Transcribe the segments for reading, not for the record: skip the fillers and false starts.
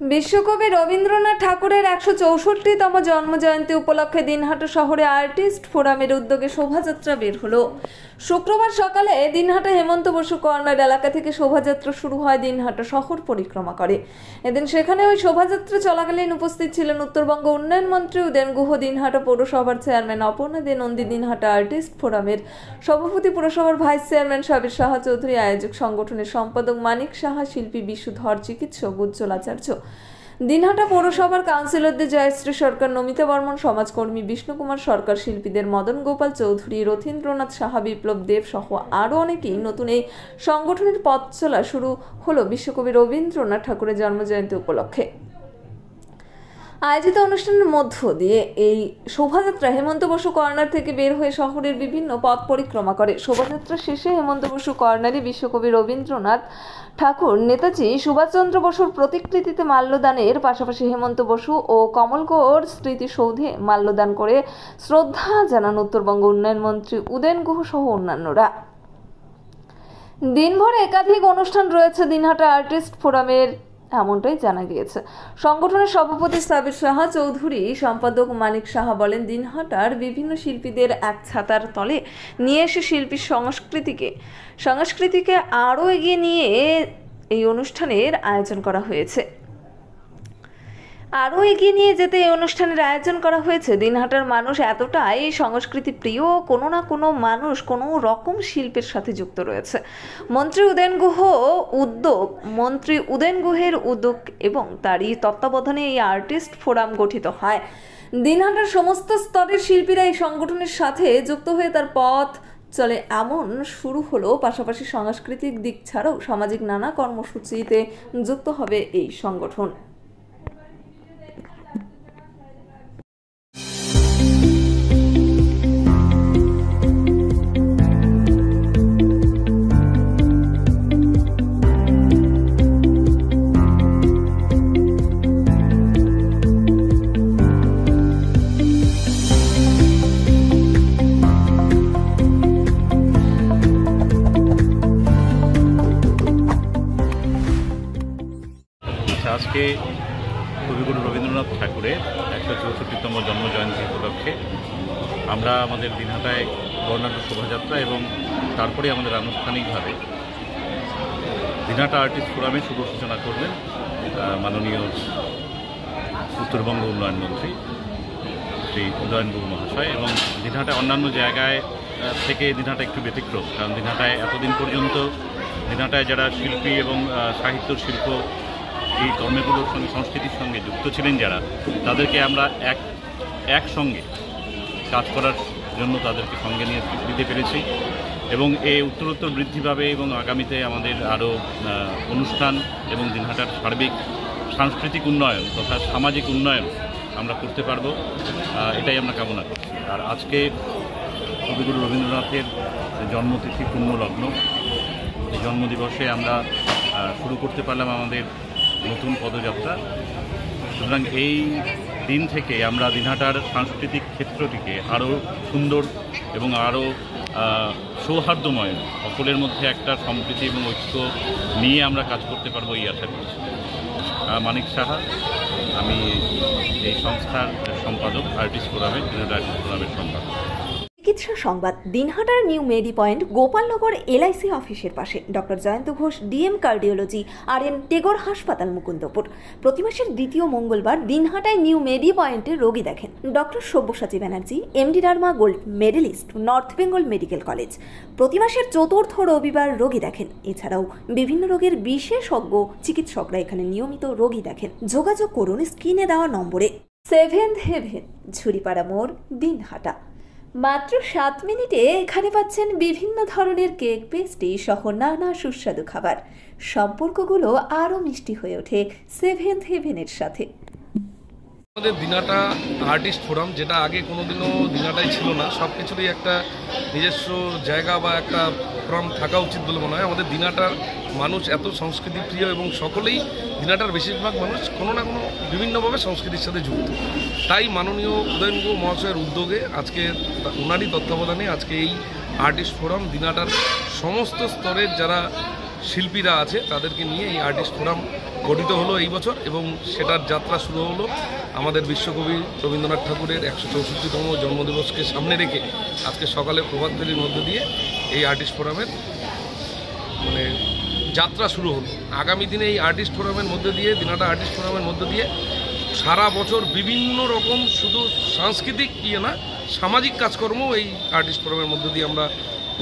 বিশ্বকবি রবীন্দ্রনাথ ঠাকুরের ১৬৪তম জন্মজয়ন্তী উপলক্ষে দিনহাটা শহরে আর্টিস্ট ফোরামের উদ্যোগে শোভাযাত্রা বের হলো। শুক্রবার সকালে দিনহাটা হেমন্ত বসু কর্নার এলাকা থেকে শোভাযাত্রা শুরু হয়, দিনহাটা শহর পরিক্রমা করে। এদিন সেখানে ওই শোভাযাত্রা চলাকালীন উপস্থিত ছিলেন উত্তরবঙ্গ উন্নয়ন মন্ত্রী উদয়ন গুহ, দিনহাটা পৌরসভার চেয়ারম্যান অপর্ণা দে নন্দী, দিনহাটা আর্টিস্ট ফোরামের সভাপতি, পুরসভার ভাইস চেয়ারম্যান সাবির সাহা চৌধুরী, আয়োজক সংগঠনের সম্পাদক মানিক সাহা, শিল্পী বিশুধর, চিকিৎসক উজ্জ্বল আচার্য, দিনহাটা পৌরসভার কাউন্সিলরদের জয়শ্রী সরকার, নমিতা বর্মন, সমাজকর্মী বিষ্ণু কুমার সরকার, শিল্পীদের মদন গোপাল চৌধুরী, রথীন্দ্রনাথ সাহা, বিপ্লব দেব সহ আরও অনেকেই। নতুন এই সংগঠনের পথ চলা শুরু হলো বিশ্বকবি রবীন্দ্রনাথ ঠাকুরের জন্মজয়ন্তী উপলক্ষে আয়োজিত অনুষ্ঠানের মধ্য দিয়ে। এই শোভাযাত্রা হেমন্ত বসু কর্নার থেকে বের হয়ে শহরের বিভিন্ন পথ পরিক্রমা করে। শোভাযাত্রা শেষে হেমন্ত বসু কর্নারে বিশ্বকবি রবীন্দ্রনাথ ঠাকুর, নেতাজি সুভাষচন্দ্র বসুর প্রতিকৃতিতে মাল্যদানের পাশাপাশি হেমন্ত বসু ও কমলগড় স্মৃতিসৌধে মাল্যদান করে শ্রদ্ধা জানান উত্তরবঙ্গ উন্নয়ন মন্ত্রী উদয়ন গুহ সহ অন্যান্যরা। দিনভর একাধিক অনুষ্ঠান রয়েছে দিনহাটা আর্টিস্ট ফোরামের, এমনটাই জানা গিয়েছে। সংগঠনের সভাপতি সাবির সাহা চৌধুরী, সম্পাদক মানিক সাহা বলেন, দিনহাটার বিভিন্ন শিল্পীদের এক ছাতার তলে নিয়ে এসে শিল্পী সংস্কৃতিকে আরও এগিয়ে নিয়ে এই অনুষ্ঠানের আয়োজন করা হয়েছে। দিনহাটার মানুষ এতটাই সংস্কৃতি প্রিয়, কোনো না কোনো মানুষ কোনো রকম শিল্পের সাথে যুক্ত রয়েছে। মন্ত্রী উদয়ন গুহের উদ্যোগ এবং তারই তত্ত্বাবধানে এই আর্টিস্ট ফোরাম গঠিত হয়। দিনহাটার সমস্ত স্তরের শিল্পীরা এই সংগঠনের সাথে যুক্ত হয়ে তার পথ চলে এমন শুরু হলো। পাশাপাশি সাংস্কৃতিক দিক ছাড়াও সামাজিক নানা কর্মসূচিতে যুক্ত হবে এই সংগঠন। আজকে কবিগুরু রবীন্দ্রনাথ ঠাকুরের ১৬৪তম জন্মজয়ন্তী উপলক্ষে আমরা আমাদের দিনহাটায় বর্ণাঢ্য শোভাযাত্রা এবং তারপরে আমাদের আনুষ্ঠানিকভাবে দিনহাটা আর্টিস্ট ফোরামে শুভ সূচনা করবেন মাননীয় উত্তরবঙ্গ উন্নয়ন মন্ত্রী শ্রী উদয়ন গুহ মহাশয়। এবং দিনহাটা অন্যান্য জায়গায় থেকে দিনহাটা একটু ব্যতিক্রম, কারণ দিনহাটায় এতদিন পর্যন্ত দিনহাটায় যারা শিল্পী এবং সাহিত্য শিল্প এই কর্মগুলোর সঙ্গে সংস্কৃতির সঙ্গে যুক্ত ছিলেন যারা, তাদেরকে আমরা একসঙ্গে কাজ করার জন্য তাদেরকে সঙ্গে নিয়ে দিতে পেরেছি এবং এই উত্তরোত্তর বৃদ্ধি পাবে এবং আগামীতে আমাদের আরও অনুষ্ঠান এবং দিনহাটার সার্বিক সাংস্কৃতিক উন্নয়ন তথা সামাজিক উন্নয়ন আমরা করতে পারবো, এটাই আমরা কামনা করছি। আর আজকে কবিগুরু রবীন্দ্রনাথের জন্মতিথি পুণ্যলগ্ন, এই জন্মদিবসে আমরা শুরু করতে পারলাম আমাদের নতুন পদযাত্রা। সুতরাং এই দিন থেকে আমরা দিনহাটার সাংস্কৃতিক ক্ষেত্রটিকে আরও সুন্দর এবং আরও সৌহার্দ্যময়, সকলের মধ্যে একটা সম্প্রীতি এবং ঐক্য নিয়ে আমরা কাজ করতে পারবো এই আশা করছি। মানিক সাহা, আমি এই সংস্থার সম্পাদক, আর্টিস্ট ফোরামের দিনহাটা আর্টিস্ট ফোরামের সম্পাদক। চিকিৎসা সংবাদ। দিনহাটার নিউ মেডি পয়েন্ট গোপালনগর LIC অফিসের পাশে doctor Jayanta Ghosh DM cardiology RN Tagore হাসপাতাল মুকুন্দপুর। প্রতি মাসের দ্বিতীয় মঙ্গলবার দিনহাটায় নিউ মেডি পয়েন্টে রোগী দেখেন doctor Sabyasachi Banerjee, MD derma gold medallist, North Bengal medical college. প্রতি মাসের চতুর্থ রবিবার রোগী দেখেন। এছাড়াও বিভিন্ন রোগের বিশেষজ্ঞ চিকিৎসকরা এখানে নিয়মিত রোগী দেখেন। যোগাযোগ করুন স্ক্রিনে দেওয়া নম্বরে। সেভেন্থ হেভেন, ঝুড়িপাড়া মোড়, দিনহাটা। মাত্র 7 মিনিটে এখানে পাচ্ছেন বিভিন্ন ধরনের কেক, পেস্ট্রি সহ নানা সুস্বাদু খাবার। সম্পর্কগুলো আরও মিষ্টি হয়ে ওঠে সেভেন্থ হেভেনের সাথে। আমাদের দিনহাটা আর্টিস্ট ফোরাম, যেটা আগে কোনোদিনও দিনহাটায় ছিল না, সব কিছুরই একটা নিজস্ব জায়গা বা একটা ফোরাম থাকা উচিত বলে মনে হয়। আমাদের দিনহাটার মানুষ এত সংস্কৃতি প্রিয় এবং সকলেই, দিনহাটার বেশিরভাগ মানুষ কোনো না কোনো বিভিন্নভাবে সংস্কৃতির সাথে যুক্ত। তাই মাননীয় উদয়ন গুহ মহাশয়ের উদ্যোগে আজকে ওনারই তত্ত্বাবধানে আজকে এই আর্টিস্ট ফোরাম দিনহাটার সমস্ত স্তরের যারা শিল্পীরা আছে তাদেরকে নিয়ে এই আর্টিস্ট ফোরাম গঠিত হলো এই বছর, এবং সেটার যাত্রা শুরু হলো আমাদের বিশ্বকবি রবীন্দ্রনাথ ঠাকুরের 164তম জন্মদিবসকে সামনে রেখে আজকে সকালে প্রভাত ফেরির মধ্য দিয়ে এই আর্টিস্ট ফোরামের মানে যাত্রা শুরু হলো। আগামী দিনে এই আর্টিস্ট ফোরামের মধ্যে দিয়ে, দিনহাটা আর্টিস্ট ফোরামের মধ্যে দিয়ে সারা বছর বিভিন্ন রকম শুধু সাংস্কৃতিক না, সামাজিক কাজকর্ম এই আর্টিস্ট ফোরামের মধ্যে দিয়ে আমরা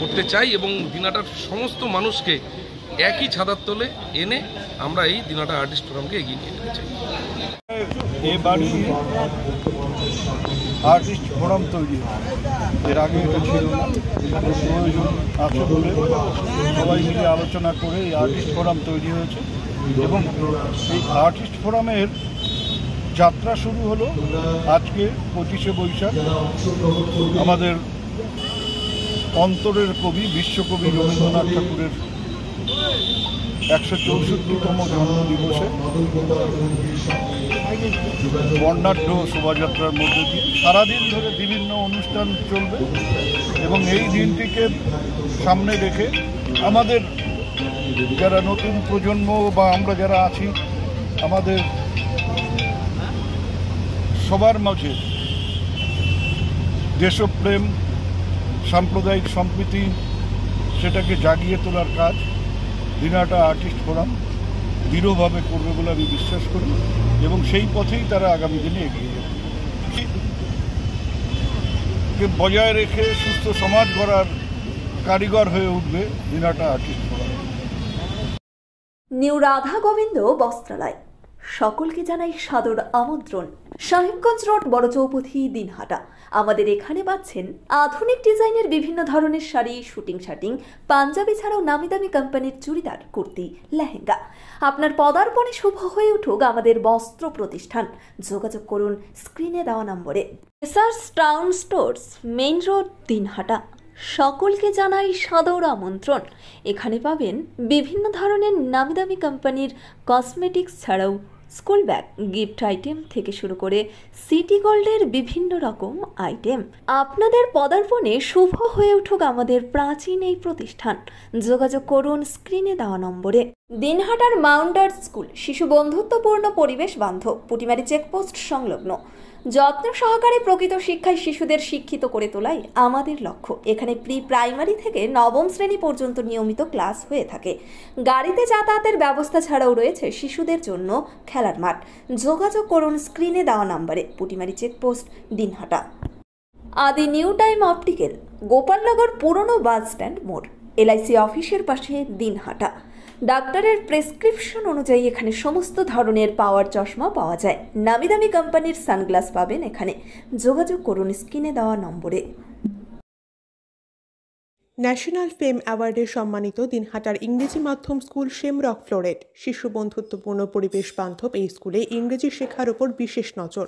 করতে চাই, এবং দিনহাটার সমস্ত মানুষকে একই ছাতার তলে এনে আমরা এই দিনহাটা আর্টিস্ট ফোরামকে এগিয়ে নিয়ে যেতে চাই। এবারই আর্টিস্ট ফোরাম তৈরি, এর আগে এটা ছিল না। প্রয়োজন আছে বলে সবাই মিলে আলোচনা করে এই আর্টিস্ট ফোরাম তৈরি হয়েছে, এবং এই আর্টিস্ট ফোরামের যাত্রা শুরু হলো আজকে 25শে বৈশাখ। আমাদের অন্তরের কবি, বিশ্বকবি রবীন্দ্রনাথ ঠাকুরের 164তম জন্মদিবসে বর্ণাঢ্য শোভাযাত্রার মধ্যে দিয়ে সারাদিন ধরে বিভিন্ন অনুষ্ঠান চলবে, এবং এই দিনটিকে সামনে রেখে আমাদের যারা নতুন প্রজন্ম বা আমরা যারা আছি, আমাদের সবার মাঝে দেশপ্রেম, সাম্প্রদায়িক সম্প্রীতি সেটাকে জাগিয়ে তোলার কাজ দিনহাটা আর্টিস্ট ফোরাম দৃঢ়ভাবে করবে বলে আমি বিশ্বাস করি, এবং সেই পথেই তারা আগামী দিনে এগিয়ে যাবে। বজায় রেখে সুস্থ সমাজ গড়ার কারিগর হয়ে উঠবে Dinhata artist forum. New Radha Gobinda Bastralay সকলকে জানাই সাদর আমন্ত্রণ। সাহেবগঞ্জ রোড, বড় চৌপথি, দিনহাটা। আমাদের এখানে পাচ্ছেন আধুনিক ডিজাইনের বিভিন্ন ধরনের শাড়ি, শুটিং শার্টিং, পাঞ্জাবি ছাড়াও নামি দামি কোম্পানির চুড়িদার, কুর্তি, লেহেঙ্গা। আপনার পদার্পণে শুভ হয়ে উঠুক আমাদের বস্ত্র প্রতিষ্ঠান। যোগাযোগ করুন স্ক্রিনে দেওয়া নম্বরে। Research town stores, main road, Dinhata. সকলকে জানাই সাদর আমন্ত্রণ। এখানে পাবেন বিভিন্ন ধরনের নামি দামি কোম্পানির কসমেটিক্স ছাড়াও স্কুল ব্যাগ, গিফট আইটেম থেকে শুরু করে সিটি গোল্ডের বিভিন্ন রকম আইটেম। আপনাদের পদার্পণে শুভ হয়ে উঠুক আমাদের প্রাচীন এই প্রতিষ্ঠান। যোগাযোগ করুন স্ক্রিনে দেওয়া নম্বরে। দিনহাটার মাউন্ট আর্ট স্কুল শিশু বন্ধুত্বপূর্ণ, পরিবেশ বান্ধব, পুটিমারি চেকপোস্ট সংলগ্ন। যত্ন সহকারে প্রকৃত শিক্ষায় শিশুদের শিক্ষিত করে তোলাই আমাদের লক্ষ্য। এখানে প্রি প্রাইমারি থেকে নবম শ্রেণী পর্যন্ত নিয়মিত ক্লাস হয়ে থাকে। গাড়িতে যাতায়াতের ব্যবস্থা ছাড়াও রয়েছে শিশুদের জন্য খেলার মাঠ। যোগাযোগ করুন স্ক্রিনে দেওয়া নম্বরে। পুটিমারি চেকপোস্ট, দিনহাটা। আদি নিউ টাইম অপটিক্যাল, গোপালনগর পুরনো বাস স্ট্যান্ড মোড়, LIC অফিসের পাশে, দিনহাটা। ডাক্তারের প্রেসক্রিপশন অনুযায়ী এখানে সমস্ত ধরনের পাওয়ার চশমা পাওয়া যায়। নামি দামি কোম্পানির সানগ্লাস পাবেন এখানে। যোগাযোগ করুন স্ক্রিনে দেওয়া নম্বরে। ন্যাশনাল ফেম অ্যাওয়ার্ডে সম্মানিত দিনহাটার ইংরেজি মাধ্যম স্কুল শেমরক ফ্লোরেট। শিশু বন্ধুত্বপূর্ণ, পরিবেশ বান্ধব এই স্কুলে ইংরেজি শেখার ওপর বিশেষ নজর।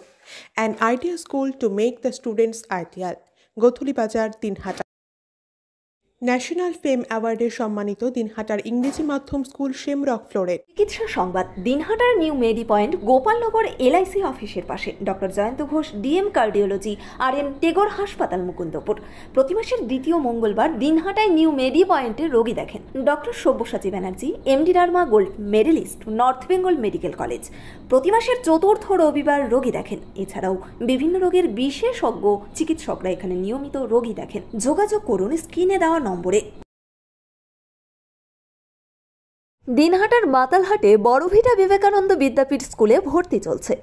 An idea school to make the students ideal. Godhuli বাজার, দিনহাটা। ন্যাশনাল ফেম অ্যাওয়ার্ডে সম্মানিত দিনহাটার ইংরেজি মাধ্যম স্কুল শেমরক ফ্লোরেট। চিকিৎসা সংবাদ, দিনহাটার নিউ মেডি পয়েন্ট, গোপালনগর LIC অফিসের পাশে। Doctor Jayanta Ghosh, DM cardiology, RN Tagore হাসপাতাল, মুকুন্দপুর। প্রতি মাসের দ্বিতীয় মঙ্গলবার দিনহাটায় নিউ মেডি পয়েন্টে রোগী দেখেন doctor Sabyasachi Banerjee, MD derma gold medallist, North Bengal medical college. প্রতি মাসের চতুর্থ রবিবার রোগী দেখেন। এছাড়াও বিভিন্ন রোগের বিশেষজ্ঞ চিকিৎসকরা এখানে নিয়মিত রোগী দেখেন। যোগাযোগ করুন স্ক্রিনে দেওয়া নম্বরে। দিনহাটার মাতালহাটে বড়ভিটা বিবেকানন্দ বিদ্যাপীঠ স্কুলে ভর্তি চলছে।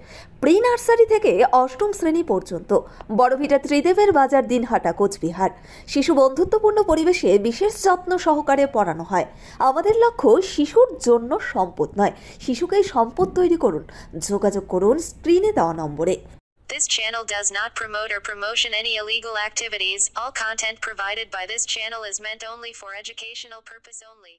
প্রি নার্সারি থেকে অষ্টম শ্রেণী পর্যন্ত। বড়ভিটা ত্রিদেবের বাজার, দিনহাটা, কোচবিহার। শিশু বন্ধুত্বপূর্ণ পরিবেশে বিশেষ যত্ন সহকারে পড়ানো হয়। আমাদের লক্ষ্য শিশুর জন্য সম্পদ নয়, শিশুকেই সম্পদ তৈরি করুন। যোগাযোগ করুন স্ক্রিনে দেওয়া নম্বরে। This channel does not promote or promotion any illegal activities. All content provided by this channel is meant only for educational purpose only.